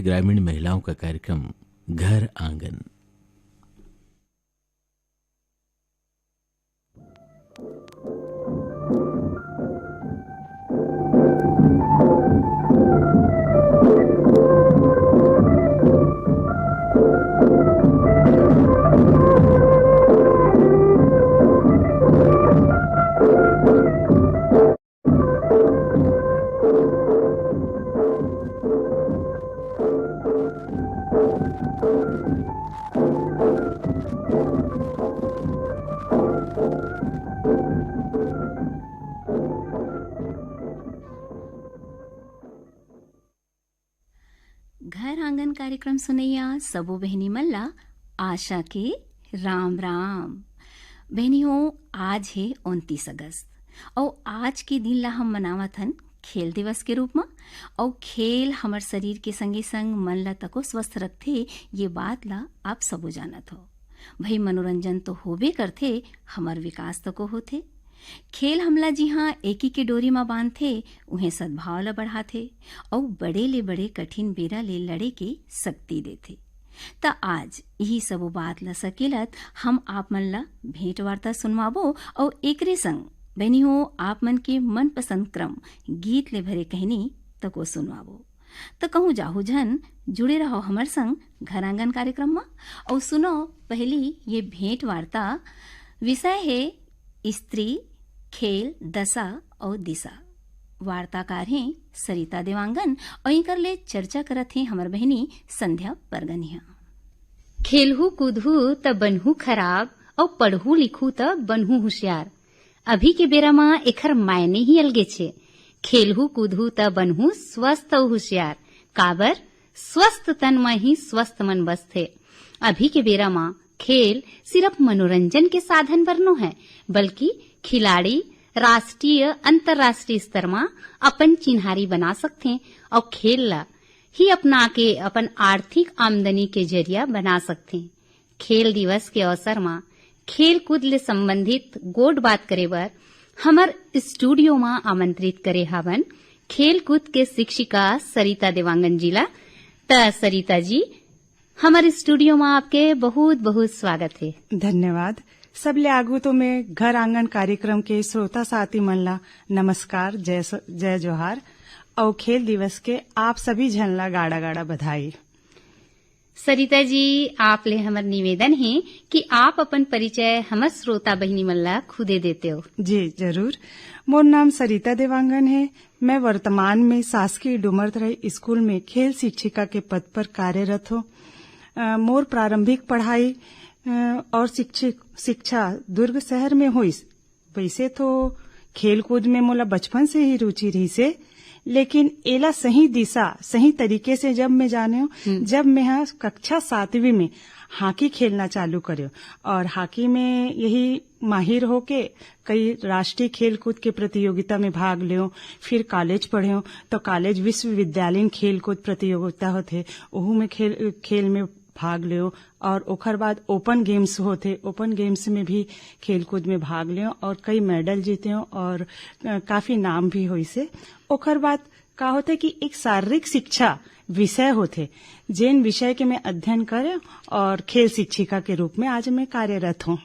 है ग्रामीण महिलाओं का कार्यक्रम घर आंगन। घर आंगन कार्यक्रम सुनैया सबो बहनी मल्ला आशा के राम राम। बहनियों, आज है 29 अगस्त और आज के दिन ला हम मनावत हन खेल दिवस के रूप में। और खेल हमार शरीर के संगे संग मन ला तको स्वस्थ रखते, ये बात ला आप सबो जानत हो। भाई मनोरंजन तो होबे करथे, हमार विकास तको होथे। खेल हमला जी हाँ एकी के डोरी में बांधथे, उन्हें सद्भाव ला बढ़ाथे और बड़े ले बड़े कठिन बेरा ले लड़े के शक्ति देथे। त आज यही सब बात ला सकेलत हम आप मन ला भेंट वार्ता सुनवाबो और एकरे संग बनी हो आप मन के मनपसंद क्रम गीत ले भरे कहनी तको सुनवाबो। तो कहूँ जाहु जन जुड़े रहो हमार संग घर आंगन कार्यक्रम में और सुनो पहली ये भेंट वार्ता। विषय है स्त्री, खेल, दशा और दिशा। वार्ताकार हैं सरिता देवांगन और इनकर ले चर्चा करत हैं हमार बहनी संध्या परगनिया। खेलहू कूदहू त बनहू खराब और पढ़हू लिखू त बनहू होशियार। अभी के बेरा में एखर मायने ही अलगे छे। खेलहू कूदहू त बनहू स्वस्थ और होशियार। काबर स्वस्थ तन में ही स्वस्थ मन बसथे। अभी के बेरा में खेल सिर्फ मनोरंजन के साधन बर नो है, बल्कि खिलाड़ी राष्ट्रीय अंतर्राष्ट्रीय स्तर में अपन चिन्हारी बना सकते और खेल ला ही अपना के अपन आर्थिक आमदनी के जरिया बना सकते। खेल दिवस के अवसर में खेल कूद ले संबंधित गोट बात करे बर हमार स्टूडियो में आमंत्रित करे हवन खेल कूद के शिक्षिका सरिता देवांगन जी ला। त सरिता जी, हमारे स्टूडियो में आपके बहुत बहुत स्वागत है। धन्यवाद। सबले आगू तो मैं घर आंगन कार्यक्रम के श्रोता साथी मन ला नमस्कार, जय जोहार और खेल दिवस के आप सभी झन ला गाड़ा गाड़ा बधाई। सरिता जी, आप ले हमार निवेदन है कि आप अपन परिचय हमार श्रोता बहिनी मन ला खुदे देते हो। जी जरूर। मोर नाम सरिता देवांगन है। मैं वर्तमान में शासकीय डुमरतराई स्कूल में खेल शिक्षिका के पद पर कार्यरत हूँ। मोर प्रारंभिक पढ़ाई और शिक्षा दुर्ग शहर में हुई। वैसे तो खेल कूद में मोला बचपन से ही रुचि रही से, लेकिन एला सही दिशा सही तरीके से जब मैं जाने हूँ, जब मैं कक्षा 7वीं में हॉकी खेलना चालू करे और हॉकी में यही माहिर होके कई राष्ट्रीय खेल कूद के प्रतियोगिता में भाग लियो। फिर कॉलेज पढ़े तो कॉलेज विश्वविद्यालय खेल कूद प्रतियोगिता होते, ओहू में खेल में भाग लियो। और ओखर बाद ओपन गेम्स होते, ओपन गेम्स में भी खेल कूद में भाग लियो और कई मेडल जीते हो और काफी नाम भी हुई से। ओखर बाद का होते कि एक शारीरिक शिक्षा विषय होते, जिन विषय के मैं अध्ययन करे और खेल शिक्षिका के रूप में आज मैं कार्यरत हूँ।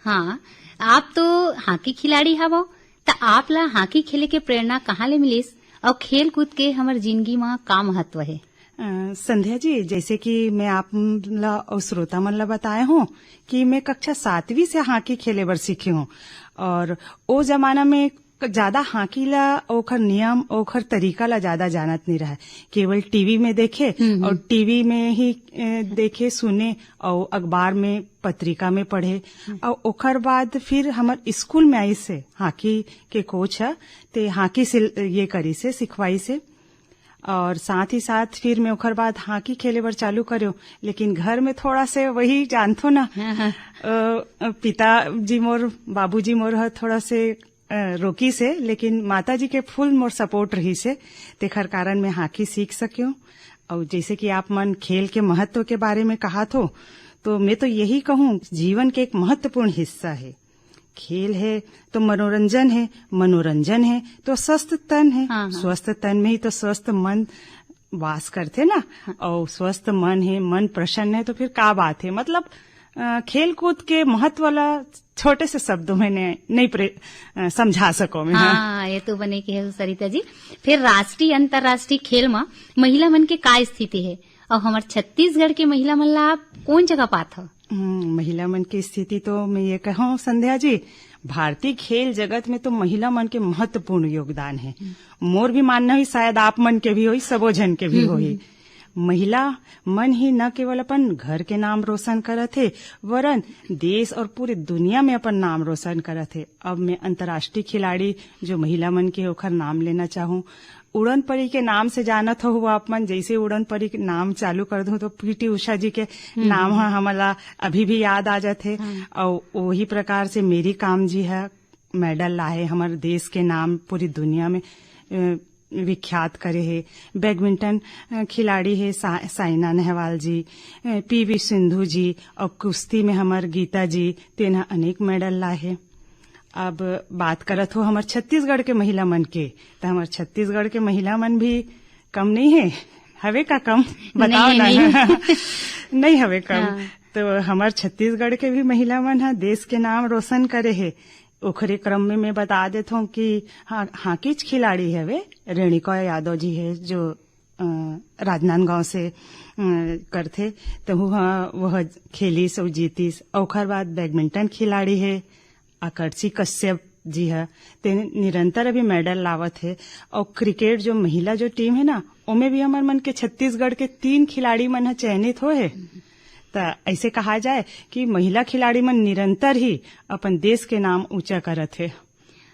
हाँ, आप तो हॉकी खिलाड़ी हवो, तो आप ला हॉकी खेले के प्रेरणा कहाँ ले मिलिस और खेल कूद के हमार जिंदगी में का महत्व है? संध्या जी, जैसे कि मैं आप ला और श्रोता मन ला बताए हूँ कि मैं कक्षा 7वीं से हॉकी खेले बर सीखी हूँ और ओ जमाना में ज्यादा हॉकी ला ओखर नियम ओखर तरीका ला ज्यादा जानत नहीं रहा। केवल टीवी में देखे और टीवी में ही देखे सुने और अखबार में पत्रिका में पढ़े। और ओखर बाद फिर हमार स्कूल में आई से हॉकी के कोच है, ते हॉकी से ये करी से सिखवाई से और साथ ही साथ फिर मैं ओखर बाद हॉकी खेले बर चालू करो। लेकिन घर में थोड़ा से वही जानथो ना, पिताजी मोर बाबूजी मोर है थोड़ा से रोकी से, लेकिन माताजी के फुल मोर सपोर्ट रही से, तेखर कारण मैं हॉकी सीख सक्यो। और जैसे कि आप मन खेल के महत्व के बारे में कहा तो मैं तो यही कहूँ जीवन के एक महत्वपूर्ण हिस्सा है। खेल है तो मनोरंजन है, मनोरंजन है तो स्वस्थ तन है, स्वस्थ तन में ही तो स्वस्थ मन वास करते ना, और स्वस्थ मन है, मन प्रसन्न है, तो फिर का बात है। मतलब खेल कूद के महत्व वाला छोटे से शब्दों में नहीं समझा सको मैं। हाँ, ये तो बने के है सरिता जी। फिर राष्ट्रीय अंतर्राष्ट्रीय खेल में महिला मन के का स्थिति है, और हमारे छत्तीसगढ़ के महिला मन ला आप कौन जगह पात हो? महिला मन की स्थिति तो मैं ये कहूँ संध्या जी, भारतीय खेल जगत में तो महिला मन के महत्वपूर्ण योगदान है। मोर भी मानना ही, शायद आप मन के भी होई, सबो जन के भी होई। महिला मन ही न केवल अपन घर के नाम रोशन करत है, वरन देश और पूरी दुनिया में अपन नाम रोशन करत है। अब मैं अंतर्राष्ट्रीय खिलाड़ी जो महिला मन के ओखर नाम लेना चाहूँ। उड़न परी के नाम से जानत हो आप मन, जैसे उड़न परी के नाम चालू कर दो तो पीटी उषा जी के नाम हमला अभी भी याद आ जाते। और वही प्रकार से मेरी काम जी है, मेडल लाए हमारे देश के नाम पूरी दुनिया में विख्यात करे है। बैडमिंटन खिलाड़ी है साइना नेहवाल जी, पीवी सिंधु जी, और कुश्ती में हमार गीता जी, तेना अनेक मेडल लाए है। अब बात करत हो हमार छत्तीसगढ़ के महिला मन के, तो हमार छत्तीसगढ़ के महिला मन भी कम नहीं है, हवे का कम बताओ ना। नहीं हवे कम। तो हमार छत्तीसगढ़ के भी महिला मन है देश के नाम रोशन करे है। ओखरे क्रम में मैं बता देता हूँ कि हॉकीच खिलाड़ी है वे रेणुका यादव जी है, जो राजनांदगांव से करथे, तो वह खेली सो जीतीस। ओखर बाद बैडमिंटन खिलाड़ी है आकर्षी कश्यप जी है, ते निरंतर अभी मेडल लावत है। और क्रिकेट जो महिला जो टीम है ना, उनमें भी हमारे मन के छत्तीसगढ़ के 3 खिलाड़ी मन चयनित हो है। तो ऐसे कहा जाए कि महिला खिलाड़ी मन निरंतर ही अपन देश के नाम ऊंचा करत है।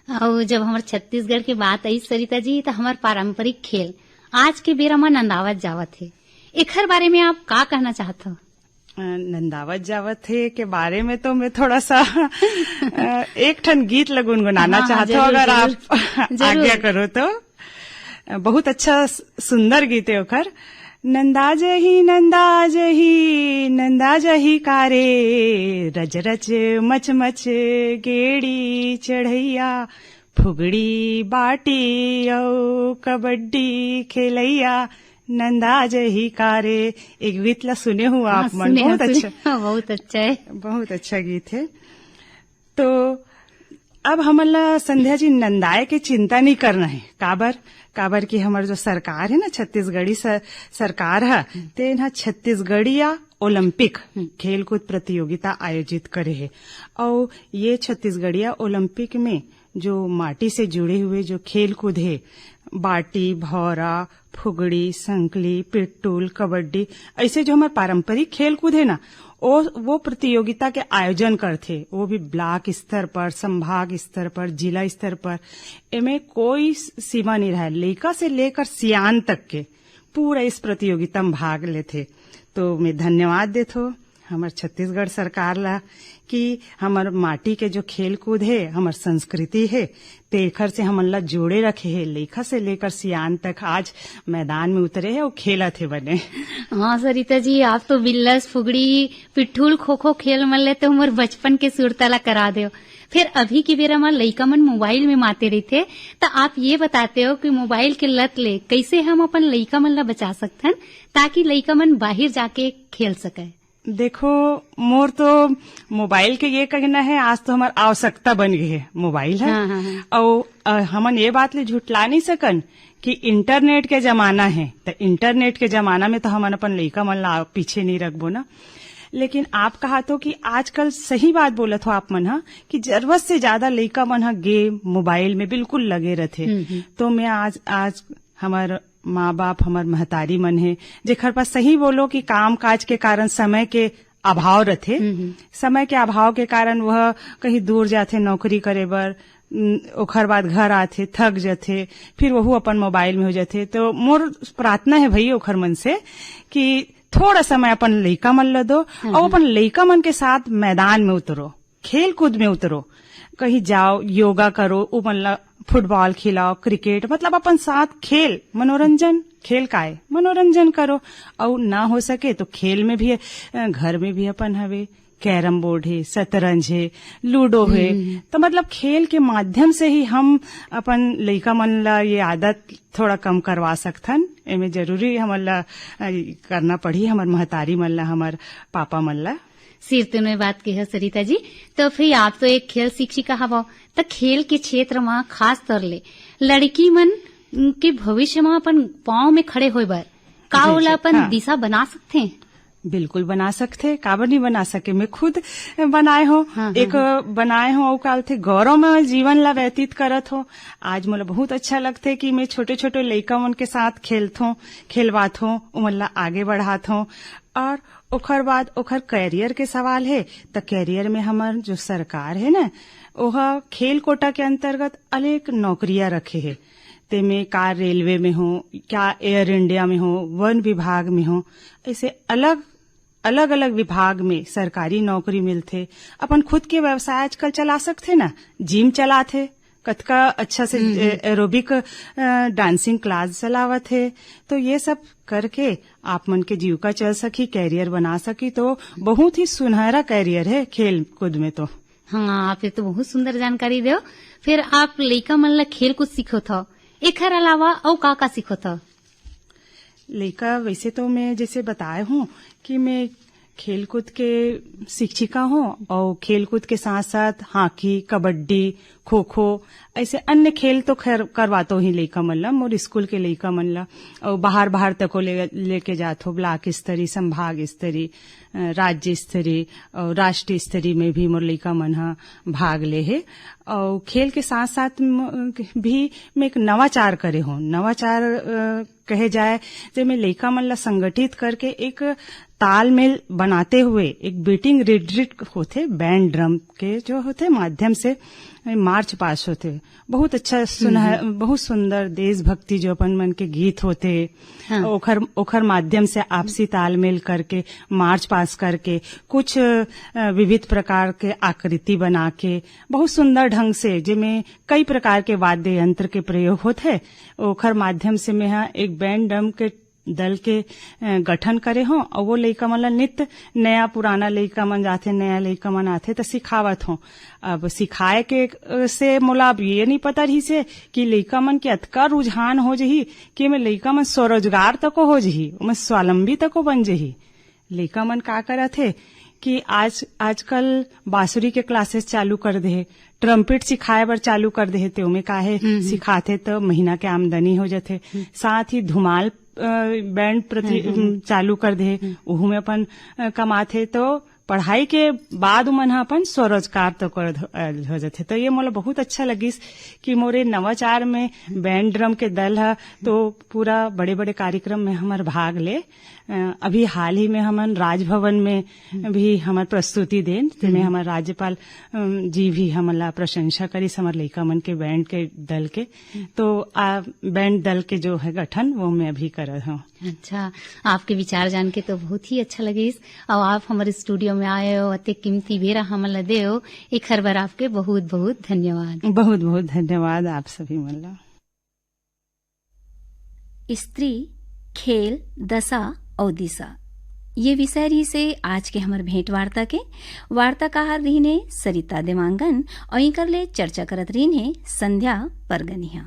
और जब हमारे छत्तीसगढ़ की बात आई सरिता जी, तो हमारे पारंपरिक खेल आज के बेरा में नंदावत जावत है, एकर बारे में आप का कहना चाहते हो? नंदावत जावत है के बारे में तो मैं थोड़ा सा एक ठन गीत गुनगुनाना चाहता हूँ, अगर आप आज्ञा करो तो। बहुत अच्छा सुंदर गीत है ओखर। नंदा जही नंदा जही नंदा जही कारे, रज रच मच मच गेड़ी चढ़ैया, फुगड़ी बाटी औ कबड्डी खेलैया, नंदा जही कारे। एक गीत ला सुने हुआ आप मन? बहुत अच्छा, बहुत अच्छा है, बहुत अच्छा गीत है। तो अब हमला संध्या जी नंदाए के चिंता नहीं करना है। काबर की हमारे जो सरकार है ना, छत्तीसगढ़ी सरकार है, ते ना छत्तीसगढ़िया ओलंपिक खेलकूद प्रतियोगिता आयोजित करे है। और ये छत्तीसगढ़िया ओलंपिक में जो माटी से जुड़े हुए जो खेलकूद है, बाटी, भौरा, फुगड़ी, संकली, पिट्टूल, कबड्डी, ऐसे जो हमारे पारंपरिक खेलकूद है ना, वो प्रतियोगिता के आयोजन करते, वो भी ब्लॉक स्तर पर, संभाग स्तर पर, जिला स्तर पर। इनमें कोई सीमा नहीं रहा, लड़का से लेकर सियान तक के पूरा इस प्रतियोगिता में भाग लेते। तो मैं धन्यवाद देते हो हमारे छत्तीसगढ़ सरकार ला कि हमार माटी के जो खेल कूद है, हमार संस्कृति है, तेखर से हमन ला जोड़े रखे है। लेखा से लेकर सियान तक आज मैदान में उतरे है और खेला थे बने। हाँ सरिता जी, आप तो बिल्लस, फुगड़ी, पिट्ठूल, खो खो खेल मन ले तो उमर बचपन के सुरताला करा दो। फिर अभी की बेरा में लइका मन मोबाइल में माते रहते, तो आप ये बताते हो कि मोबाइल के लत ले कैसे हम अपन लइका मन ला बचा सकथन, ताकि लइका मन बाहर जाके खेल सके? देखो, मोर तो मोबाइल के ये कहना है, आज तो हमार आवश्यकता बन गई है मोबाइल है। और हमन ये बात ले झुटला नहीं सकन कि इंटरनेट के जमाना है, तो इंटरनेट के जमाना में तो हमन अपन लइका मन ला पीछे नहीं रखबो ना। लेकिन आप कहा तो कि आजकल सही बात बोलत हो आप मन कि जरूरत से ज्यादा लइका मन गेम मोबाइल में बिल्कुल लगे रहते। तो मैं आज हमार माँ बाप, हमार महतारी मन है, जेखर पास सही बोलो कि काम काज के कारण समय के अभाव रहते, समय के अभाव के कारण वह कहीं दूर जाते नौकरी करे बर, ओखर बाद घर आते थक जाते, फिर वह अपन मोबाइल में हो जाते। तो मोर प्रार्थना है भई ओखर मन से कि थोड़ा समय अपन लइका मन ला दो और अपन लइका मन के साथ मैदान में उतरो, खेल कूद में उतरो, कहीं जाओ, योगा करो, उमन ला फुटबॉल खिलाओ, क्रिकेट, मतलब अपन साथ खेल, मनोरंजन, खेल का है मनोरंजन करो। और ना हो सके तो खेल में भी घर में भी अपन हवे कैरम बोर्ड है, शतरंज है, लूडो है। तो मतलब खेल के माध्यम से ही हम अपन लइका मन ला ये आदत थोड़ा कम करवा सकथन। एमे जरूरी हमन ला करना पड़ी, हमर महतारी मन ला, हमर पापा मन ला। सिर तुने बात की है सरिता जी। तो फिर आप तो एक खेल शिक्षिका हवो, तो खेल के क्षेत्र में खास तौर ले लड़की मन के भविष्य में अपन पाँव में खड़े होए बर का जी, ओला अपन हाँ। दिशा बना सकते हैं? बिल्कुल बना सकते, काबर नहीं बना सके। मैं खुद बनाए हो, एक बनाए हो और काल थे गौरव में जीवन ला व्यतीत करत हो। आज मोला बहुत अच्छा लगते कि मैं छोटे छोटे लइका मन के साथ खेलत हूँ, खेलवात हूँ, उमन ला आगे बढ़ात हूँ। और ओखर बाद ओखर कैरियर के सवाल है, तो कैरियर में हमार जो सरकार है ना, वह खेल कोटा के अंतर्गत अनेक नौकरियां रखे है। ते में कार रेलवे में हो, क्या एयर इंडिया में हो, वन विभाग में हो, ऐसे अलग अलग विभाग में सरकारी नौकरी मिलथे। अपन खुद के व्यवसाय आजकल चला सकथे ना, जिम चलाथे, कतका अच्छा से एरोबिक डांसिंग क्लास चलावत है। तो ये सब करके आप मन के जीविका चल सकी, कैरियर बना सकी। तो बहुत ही सुनहरा कैरियर है खेल कूद में। तो हाँ, आप ये तो बहुत सुंदर जानकारी दो। फिर आप लइका मन ला खेल कूद सीखो था, एकर अलावा और का सीखो था? लइका वैसे तो मैं जैसे बताए हूँ कि मैं खेलकूद के शिक्षिका हूँ, और खेलकूद के साथ साथ हॉकी, कबड्डी, खो खो ऐसे अन्य खेल तो खैर करवाते ही लइका मन ला, मोर स्कूल के लइका मन ला। और बाहर तक लेके जात हो, ब्लॉक स्तरीय, संभाग स्तरीय, राज्य स्तरीय और राष्ट्रीय स्तरीय में भी मोर लइका मन हा भाग ले है। और खेल के साथ साथ भी मैं एक नवाचार करे हूँ। नवाचार कहे जाए जो मैं लइका मन ला संगठित करके एक तालमेल बनाते हुए एक बीटिंग रिट्रीट होते, बैंड ड्रम के जो होते माध्यम से मार्च पास होते। बहुत अच्छा बहुत सुंदर देशभक्ति जो अपन मन के गीत होते, हाँ। ओखर माध्यम से आपसी तालमेल करके मार्च पास करके कुछ विविध प्रकार के आकृति बना के बहुत सुंदर ढंग से, जिसमें कई प्रकार के वाद्य यंत्र के प्रयोग होते, ओखर माध्यम से मैं एक बैंड ड्रम के दल के गठन करे हो। और वो लइका मन ला नित्य नया पुराना लइका मन जाथे, नया लइका मन आथे तो सिखावत हो। अब सिखाए के से मोला अब ये नहीं पता रही से कि लइका मन के अतका रुझान हो जही कि मैं लइका मन स्वरोजगार तक हो जही, मैं स्वावलंबी तक बन जही। लइका मन का करत है कि आजकल बांसुरी के क्लासेस चालू कर दे, ट्रम्पेट सिखाए बर चालू कर दे, ते ओमे काहे सिखाथे तो महीना के आमदनी हो जाथे। साथ ही धुमाल बैंड प्रति चालू कर दे, उहू में अपन कमाथे। तो पढ़ाई के बाद मन अपन स्वरोजगार तो कर हो जाते। तो ये मोला बहुत अच्छा लगिस कि मोरे नवाचार में बैंड ड्रम के दल है तो पूरा बड़े बड़े कार्यक्रम में हमार भाग ले। अभी हाल ही में हमन राजभवन में भी हमार प्रस्तुति देन, जिसमें हमार राज्यपाल जी भी हमला प्रशंसा करी हमार लइका मन के बैंड के दल के। तो बैंड दल के जो है गठन वो मैं अभी कर रहा हूँ। अच्छा, आपके विचार जान के तो बहुत ही अच्छा लगे। और आप हमारे स्टूडियो में आए हो, अति कीमती बेरा हमला दे हो, एक हर बार आपके बहुत बहुत धन्यवाद। बहुत बहुत धन्यवाद आप सभी मला। स्त्री, खेल, दशा और दिशा, ये विषय रही से आज के हमार भेंट वार्ता के वार्ताकार रही ने सरिता देवांगन और इकर ले चर्चा करत रही ने संध्या परगनिया।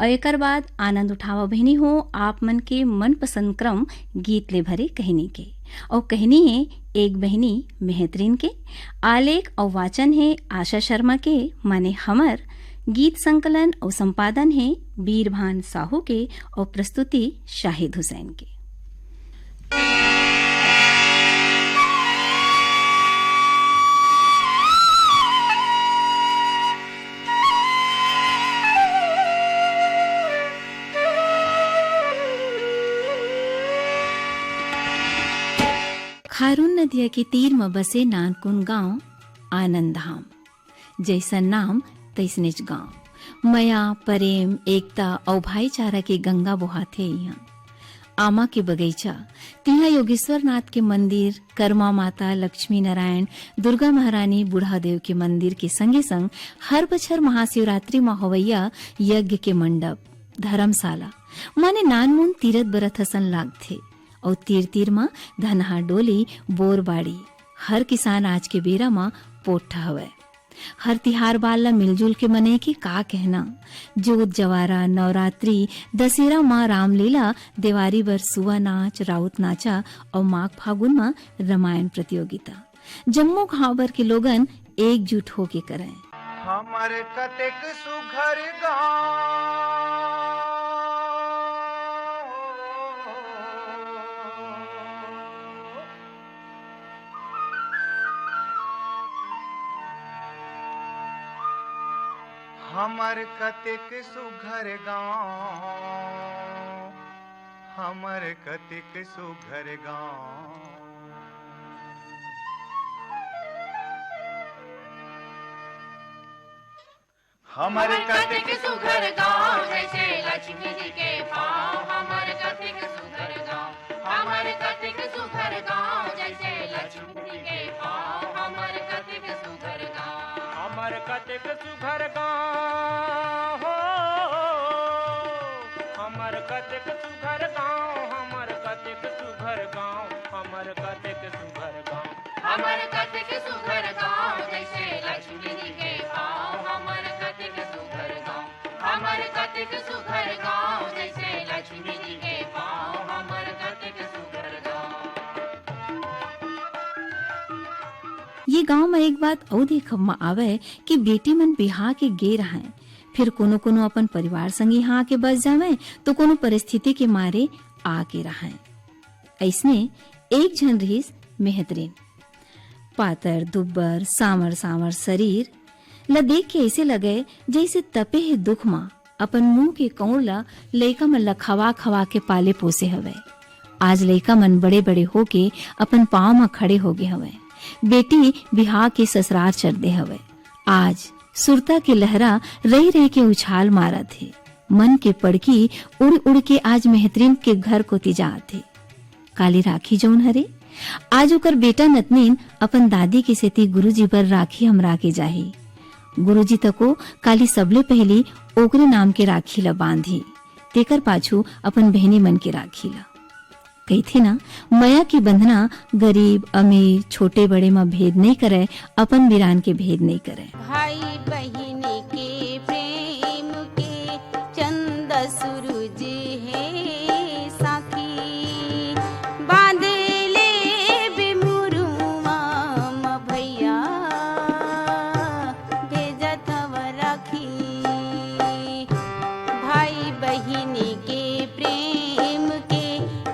और एक बाद आनंद उठावा बहनी हो आप मन के मनपसंद क्रम गीत ले भरे कहनी के। और कहनी है एक बहनी मेहतरीन के, आलेख और वाचन है आशा शर्मा के, माने हमर गीत संकलन और संपादन है बीरभान साहू के और प्रस्तुति शाहिद हुसैन के। खारून नदिया के तीर में बसे नानकुन गांव आनंद धाम, जैसा नाम तैसनेच गांव। मया, प्रेम, एकता और भाईचारा के गंगा बोहाथे यहाँ। आमा के बगीचा, तिहा योगेश्वर नाथ के मंदिर, कर्मा माता, लक्ष्मी नारायण, दुर्गा महारानी, बूढ़ा देव के मंदिर के संगे संग हर बछर महाशिवरात्रि में होवैया यज्ञ के मंडप, धर्मशाला माने नानमुन तीरथ बरत हसन लागथे। और तीर तीर मां धनहा डोली, बोरबाड़ी, हर किसान आज के बेरा माँ पोठा हवे। हर तिहार बाल ला मिलजुल के मने के का कहना। जोत जवारा, नवरात्रि, दशहरा माँ रामलीला, देवारी बर सुआ नाच, राउत नाचा और माघ फागुन माँ रामायण प्रतियोगिता जम्मू घाव भर के लोगन एकजुट होके करें। हमर कतेक सुघर गाँव, हमर कतेक सुघर गाँव, हमर कतेक सुघर गाँव। हमर कतेक सुघर गाँव, जैसे लक्ष्मी जी के पाँव। हमर कतेक सुघर गाँव, हमर कतेक सुघर गाँव, जैसे लक्ष्मी जी के पाँव। हमर कतेक सुघर गाँव, हमर कतेक सुघर गाँव हो। हमर कतेक सुघर गाँव, हमर कतेक सुघर गाँव, हमर कतेक सुघर गाँव, हमर कतेक सुघर गाँव, जैसे लक्ष्मी जी के पाँव। हमर कतेक सुघर गाँव, हमर कतेक सुघर गाँव, जैसे लक्ष्मी जी के पाँव। हमर कतेक सुघर गाँव। ये गांव में एक बात और देखब में आवे कि बेटी मन बिहार के गे रहे, फिर कोनो कोनो अपन परिवार संग यहाँ के बस जावे तो कोनो परिस्थिति के मारे आके रहे। ऐसने एक झन रहीस मेहतरीन, पातर दुब्बर सामर सामर शरीर ला देख के ऐसे लगे जैसे तपे है दुख माँ अपन मुंह के कौड़ ला लइका मन ला खवा खवा के पाले पोसे हवे। आज लइका मन बड़े बड़े होके अपन पाँव में खड़े हो गए हवे। बेटी बिहार के ससुराल चल दे हवे। आज सुरता के लहरा रही रही के उछाल मारा थे। मन के पड़की उड़ उड़ के आज मेहतरीन के घर को तिजात थे। काली राखी जौन हरे आज ओकर बेटा नतनीन अपन दादी के सेती गुरुजी पर राखी हमरा के जाही। गुरुजी तको काली सबले पहली ओकरे नाम के राखी ला बांधी, तेकर पाछू अपन बहनी मन के राखी ला। कही थे ना, मया की बंधना गरीब अमीर छोटे बड़े में भेद नहीं करे, अपन वीरान के भेद नहीं करे। भाई बहन के प्रेम के चंद सूरज है साखी, बांधे ले बिमुरुआ म भैया भेजत हव राखी। भाई बहन के प्रेम के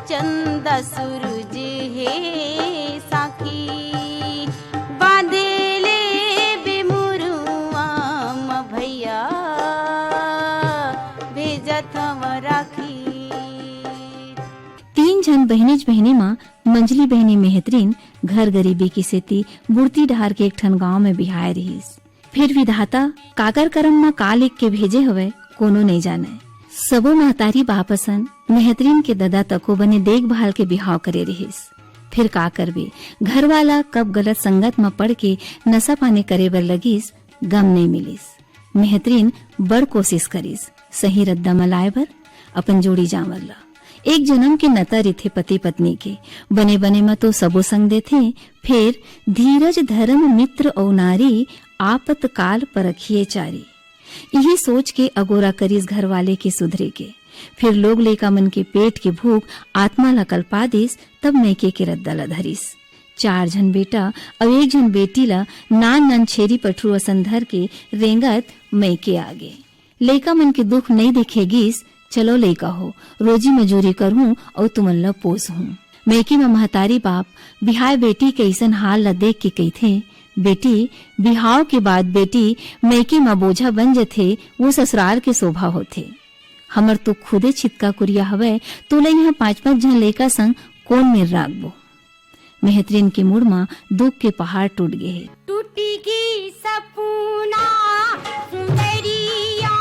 चंद सूरज है साखी, बांधे ले बिमुरुआ म भैया भेजत हव राखी। तीन जन बहनीज बहनी माँ मंजली बहनी मेहतरीन घर गरीबी की सेती बुढ़ती डहार के एक ठन गांव में बिहाय रहीस। फिर विधाता काकर करम में का लिख के भेजे हवे कोनो नहीं जाने। सबो महतारी बापसन मेहतरीन के ददा तको बने देखभाल के बिहाव करे रहीस। फिर का करबे, घर वाला कब गलत संगत में पड़ के नशा पानी करे बर लगिस, गम नहीं मिलिस। मेहतरीन बड़ कोशिश करिस सही रद्दा में लाए बर अपन जोड़ी जावर ला। एक जन्म के नतर थे पति पत्नी के, बने बने में तो सबो संग देथे। फिर धीरज धर्म मित्र और नारी, आपत काल परखिए चारी। यही सोच के अगोरा करीस घर वाले के सुधरे के। फिर लोग लेका मन के पेट के भूख आत्मा ला कल्पा दिस, तब मैके के रद्दा ला धरिस। 4 जन बेटा और 1 जन बेटी ला नान नान छेरी पठरू असन धर के रेंगत मैके आगे। लेका मन के दुख नहीं देखेगिस, चलो लेका हो रोजी मजूरी करूं और तुमन ला पोस हूं। मैके में महतारी बाप बिहाय बेटी के ऐसन हाल ला देख के कही थे, बेटी बिहाव के बाद बेटी मैके में बोझा बन जथे, वो ससुराल के शोभा होथे। हमर तो खुदे छिटका कुरिया हवे, तोला यहाँ 5-5 जन लेका संग कौन मेर राखबो। मेहतरीन के मुड़ में दुख के पहाड़ टूट गए। टूटी की सपूना सुंदरिया,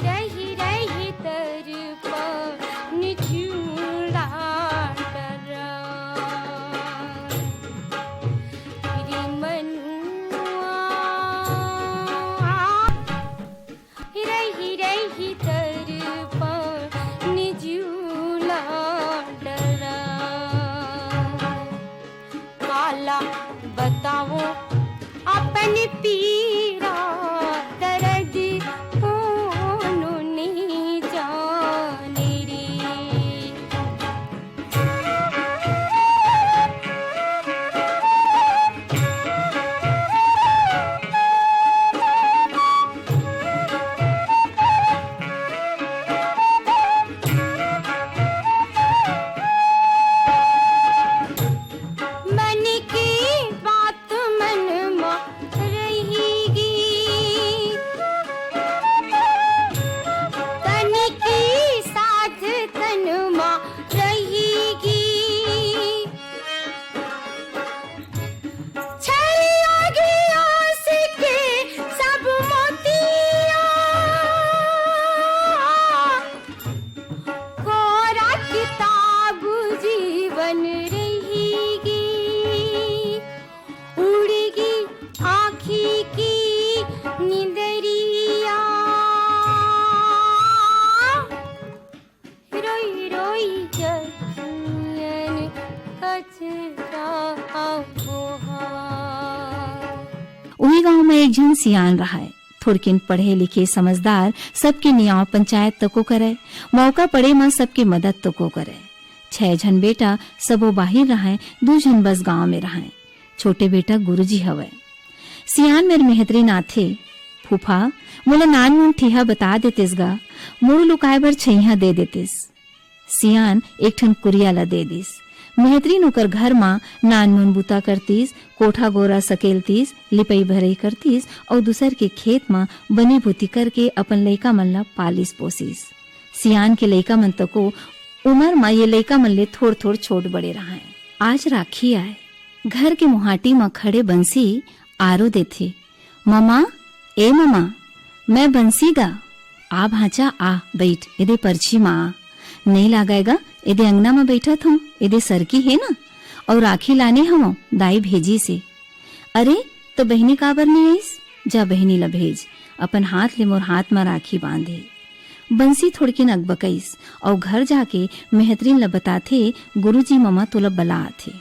रही रही तरफ निचुड़ा डरा। रे मनुआ रही रही तरफ निचुड़ा डरा। जतियन कचरा बोहार। वही गांव में एक जन सियान रहा है, थोड़किन पढ़े लिखे समझदार, सबके नियाव पंचायत तको करे, मौका पड़े मां सबकी मदद तको करे। 6 जन बेटा सबो बाहिर रहे, 2 जन बस गांव में रहे। छोटे बेटा गुरुजी हवे। सियान मेर मेहतरी नाथे, फूफा मोला नान मुन ठिहा बता देतिस गा, मुड़ लुकाए बर छैहा दे देतिस। सियान एक ठन कुरिया ला दे दिस। मेहतरी नोकर घर मां नान मुन बुता करतीस, कोठा गोरा सकेलतीस, लिपई भरई करतीस और दूसर के खेत मां बनी भूती करके अपन लइका मन ला पालिस पोसिस। सियान के लइका मन तको उमर मां ये लइका मन ले थोड़ थोड़ छोट बड़े रहा है। आज राखी आए, घर के मुहाटी मां खड़े बंसी आरो देथे। मामा ए मामा मैं बंसी गा, आ भाचा आ बैठ, एदे परछी माँ नहीं लगाएगा, एदे अंगना में बैठा था, एदे सरकी है ना, और राखी लाने हम दाई भेजी से। अरे तो बहनी काबर नहीं आईस, जा बहनी ला भेज। अपन हाथ ले मोर हाथ में राखी बांधे। बंसी थोड़किन अगबकईस और घर जाके मेहतरीन ला बताथे गुरुजी ममा तोला बला आथे।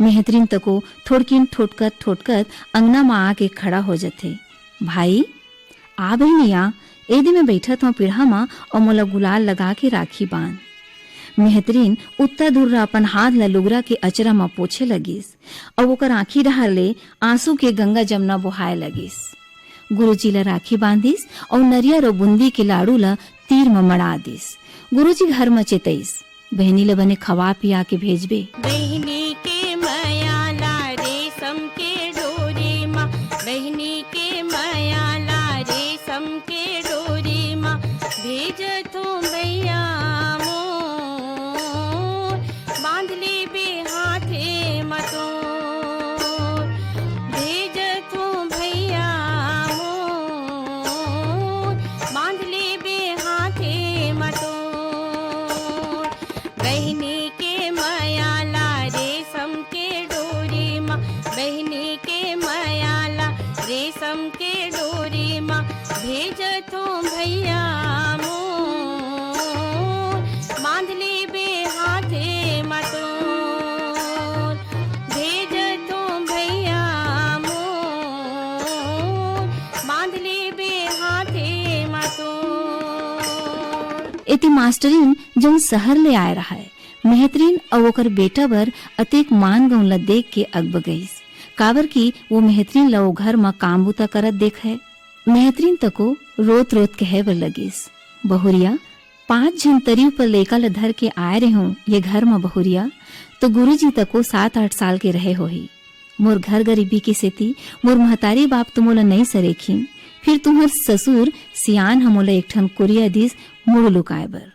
मेहतरीन तको थोड़किन ठोटकत ठोटकत अंगना में आके खड़ा हो जाथे। भाई आ बहनिया, एदे में बैठत हूँ पीढ़ा माँ और मोला गुलाल लगा के राखी बांध। मेहतरीन उत्ता दूर अपन हाथ ला लुगरा के अचरा माँ पोछे लगिस और ओकर आँखी डहर ले आंसू के गंगा जमुना बोहाए लगिस। गुरुजी ला राखी बांधिस और नरियर और बूंदी के लाड़ू ला तीर में मड़ा दिस। गुरुजी घर में चेतईस, बहनी ला बने खवा पिया के भेजबे। बहनी के माया ला रेशम के डोरी माँ, बहनी के माया ला रेशम के डोरी माँ, भेज तो भैया मोर, बांध ले बे हाथे मतोर, भेज तो भैया मोर, बांध ले बे हाथे मतोर। बहनी के माया ला रेशम के डोरी माँ, बहनी के माया ला रेशम के डोरी माँ, भेज तो भैया मोर, बांध ले बे हाथे मतोर, भेज तो भैया मोर, बांध ले बे हाथे मतोर। एती मास्टरीन जन शहर ले आए रहा है। मेहतरीन और ओकर बेटा बर अतेक मान गौन ला देख के अगब गईस, काबर की वो मेहतरीन ला वो घर में काम बुता करत देख है। मेहतरीन तको रोत रोत कहे बर लगिस, बहुरिया 5 जन तरीव पर लेका ला धर के आए रहे हूँ ये घर में बहुरिया, तो गुरुजी तको 7-8 साल के रहे होही। मोर घर गरीबी की सेती मोर महतारी बाप तो मोला नहीं सरेखिन, फिर तुम्हार ससुर सियान हमोला एक ठन कुरिया दिस मुड़ लुकाए बर,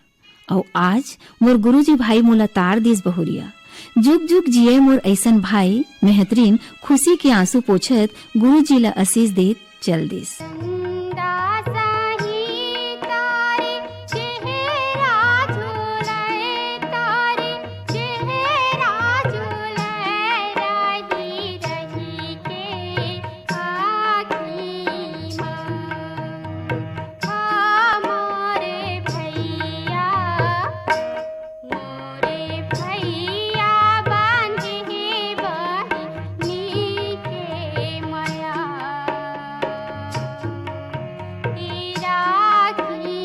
और आज मोर गुरुजी भाई मोला तार दिस बहुरिया। जुग जुग जिये मोर ऐसन भाई। मेहतरीन खुशी के आंसू पोछत गुरुजी ला आशीष देत चल दिस। चंदा सही तारे चेहरा झुलाए, तारे चेहरा झुलाए, रही रही के आखी माँ, मोरे भैया बांधे बहनी के माया, राखी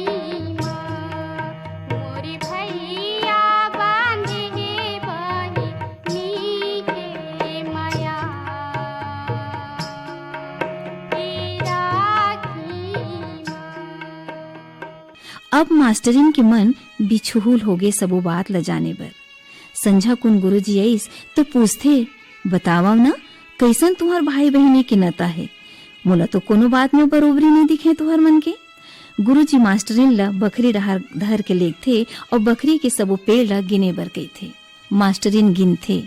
माँ, मोरे भैया बांधे बहनी के माया, राखी माँ। अब मास्टरिन के मन बिछुहुल हो गए सबो बात ल जाने बर। संझा कुन गुरुजी आईस तो पूछथे, बतावा ना कैसन तुहार भाई बहनी के नता है, मोला तो कोनो बात में बरोबरी नहीं दिखे तुहार मन के। गुरुजी मास्टरिन ला बकरी धर के लेगथे और बकरी के सबो पेड़ ला गिने बर गई थे। मास्टरिन गिनथे,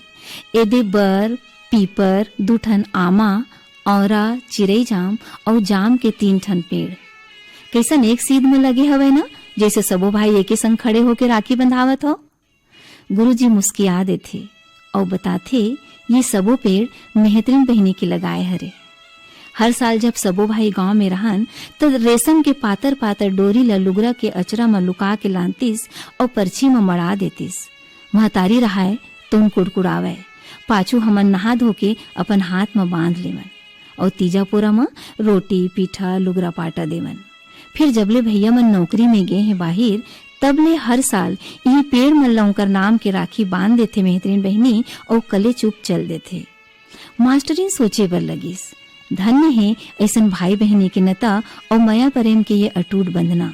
एदे बर, पीपर, 2 ठन आमा, औरा, चिरई जाम और जाम के 3 ठन पेड़ कैसन एक सीध में लगे हवे ना, जैसे सबो भाई एके संग खड़े होके राखी बंधावत हो। गुरुजी मुस्किया देथे और बताथे ये सबो पेड़ मेहतरीन बहनी के लगाए हरे। हर साल जब सबो भाई गांव में रहन तो रेशम के पातर पातर डोरी ला लुगरा के अचरा में लुका के लानतीस और परछी में मड़ा देतीस। महतारी रहाय तो उन कुड़कुड़ावे, पाछू हमन नहा धो के अपन हाथ में बांध लेवन और तीजापुरा में रोटी पीठा लुगरा पाटा देवन। फिर जबले भैया मन नौकरी में गए हैं बाहिर, तबले हर साल यही पेड़ मल्लाओं कर नाम के राखी बांध देते मेहतरीन बहनी और कले चुप चल देते। मास्टरीन सोचे बर लगिस, धन्य है ऐसन भाई बहनी के नता और माया प्रेम के ये अटूट बंधना,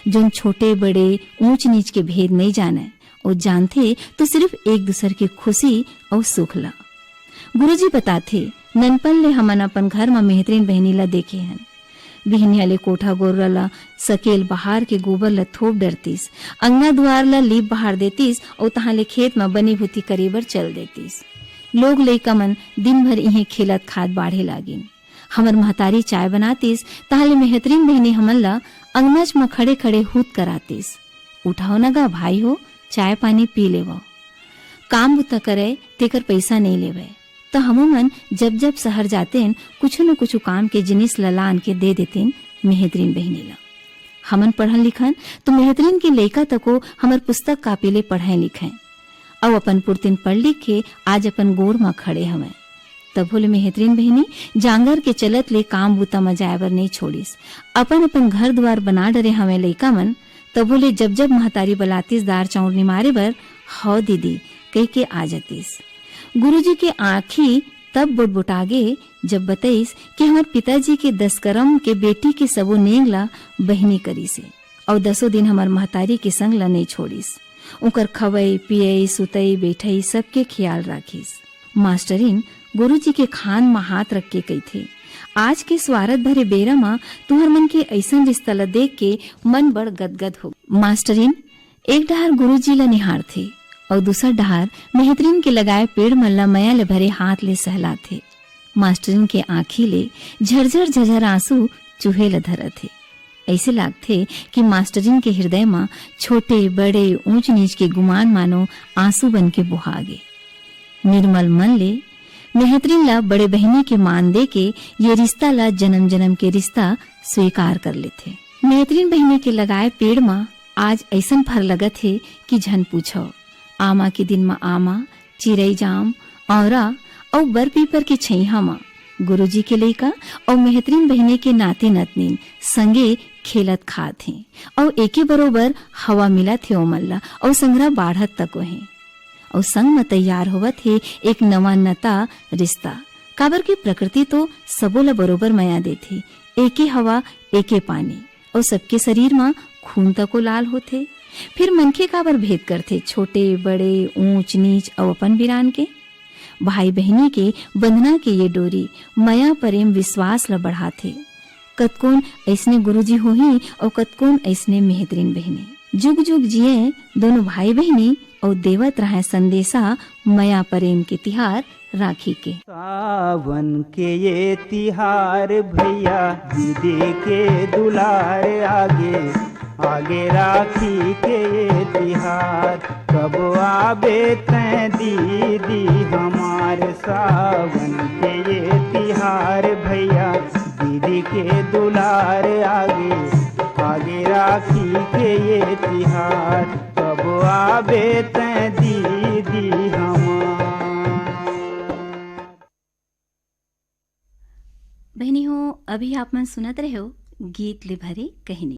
जोन छोटे बड़े ऊंच नीच के भेद नहीं जाने और जानते तो सिर्फ एक दूसर की खुशी और सुख ला। गुरुजी बताते ननपन ले हमन अपन घर में मेहतरीन बहनी ला देखे हैं। बिहनिया ले कोठा गोर्रा ला सकेल बहार के गोबर ला थोप डरतीस, अंगना द्वार ला लीप बहार देतीस और तहाँ ले खेत में बनी भूती करे बर चल देतीस। लोग लइका मन दिन भर इहे खेलत खाद बाढ़े लागिन। हमर महतारी चाय बनातीस, तहाँ ले मेहतरीन बहनी हमन ला अंगनाच में खड़े खड़े हूत करातीस, उठाओ नगा भाई हो, चाय पानी पी लेवो। काम बुता करे तेकर पैसा नहीं लेवे तो हमन जब जब शहर जातेन कुछ न कुछ काम के जिनिस ललान के दे देतेन मेहतरीन बहनी ला। हमन पढ़न लिखन तो मेहतरीन के लइका तको हमर पुस्तक कापी ले पढ़े लिखे और अपन पुरतिन पढ़ लिख के आज अपन गोड़ में खड़े हमें। तब बोले मेहतरीन बहनी जांगर के चलत ले काम बूता में जाए बर नहीं छोड़िस, अपन अपन घर द्वार बना डरे हमें लइका मन। तब बोले जब जब महतारी बलातीस दार चौड़नी मारे बर हौ दीदी कह के आ जातीस। गुरुजी के आँखी तब बुटबुटागे जब बताइस कि हमार पिताजी के 10 करम के बेटी के सबो नेंगला बहनी करी से और 10 दिन हमार महतारी के संग ला नहीं छोड़िस। उकर खवई पियई सुतई बैठई सबके ख्याल राखिस। मास्टरीन गुरुजी के खान में हाथ रख के कही थे, आज के स्वार्थ भरे बेरा में तुहर मन के ऐसन रिश्ता ला देख के मन बड़ गदगद हो। मास्टरीन एक डहार गुरुजी ला निहार थे और दूसरा डहार मेहतरीन के लगाए पेड़ मल्ला मया ले भरे हाथ ले सहला थे। मास्टरीन के आँखी ले झरझर झरझर आंसू चूहे ल धर थे। ऐसे लागथे कि मास्टरीन के हृदय में छोटे बड़े ऊंच नीच के गुमान मानो आंसू बन के बुहागे। निर्मल मन ले मेहतरीन ला बड़े बहनी के मान दे के ये रिश्ता ला जन्म जन्म के रिश्ता स्वीकार कर लेते। मेहतरीन बहनी के लगाए पेड़ में आज ऐसन फर लगत है कि झन पूछो। आमा के दिन में आमा, चिरई जाम, औरा और बर पीपर के छैहा में गुरुजी के लइका और मेहतरीन बहने के नाते नतनीन संगे खेलत खात हैं और एके बरोबर हवा मिलत है ओमल्ला और संग्रह बाढ़त तक है और संग में तैयार होवत है एक नवा नता रिश्ता। काबर की प्रकृति तो सबो ला बरोबर माया देती, एके हवा एके पानी और सबके शरीर में खून तको लाल होते। फिर मनखे काबर भेद करते छोटे बड़े ऊंच नीच और अपन बिरान के। भाई बहनी के बंधना के ये डोरी माया प्रेम विश्वास ला बढ़ाते। कतकोन ऐसने गुरुजी हो ही और कतकोन ऐसने मेहतरीन बहनी। जुग जुग जिए दोनों भाई बहनी और देवत रहे संदेशा माया प्रेम के तिहार राखी के। सावन के ये तिहार भैया दीदी के दुलार आगे आगे राखी के ये तिहार कब आबे तैं दीदी हमार। सावन के ये तिहार भैया दीदी के दुलार आगे आगे राखी के ये तिहार कब आबे तैं दीदी हमार। बहनी हो अभी आप मन सुनत रहे हो गीत ले भरे कहानी।